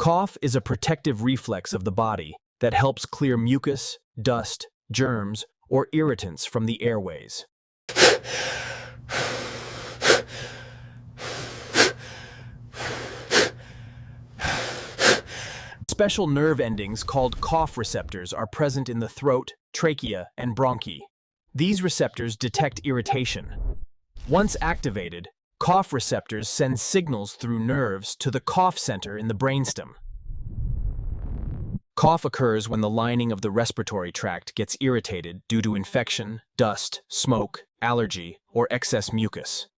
Cough is a protective reflex of the body that helps clear mucus, dust, germs, or irritants from the airways. Special nerve endings called cough receptors are present in the throat, trachea, and bronchi. These receptors detect irritation. Once activated, cough receptors send signals through nerves to the cough center in the brainstem. Cough occurs when the lining of the respiratory tract gets irritated due to infection, dust, smoke, allergy, or excess mucus.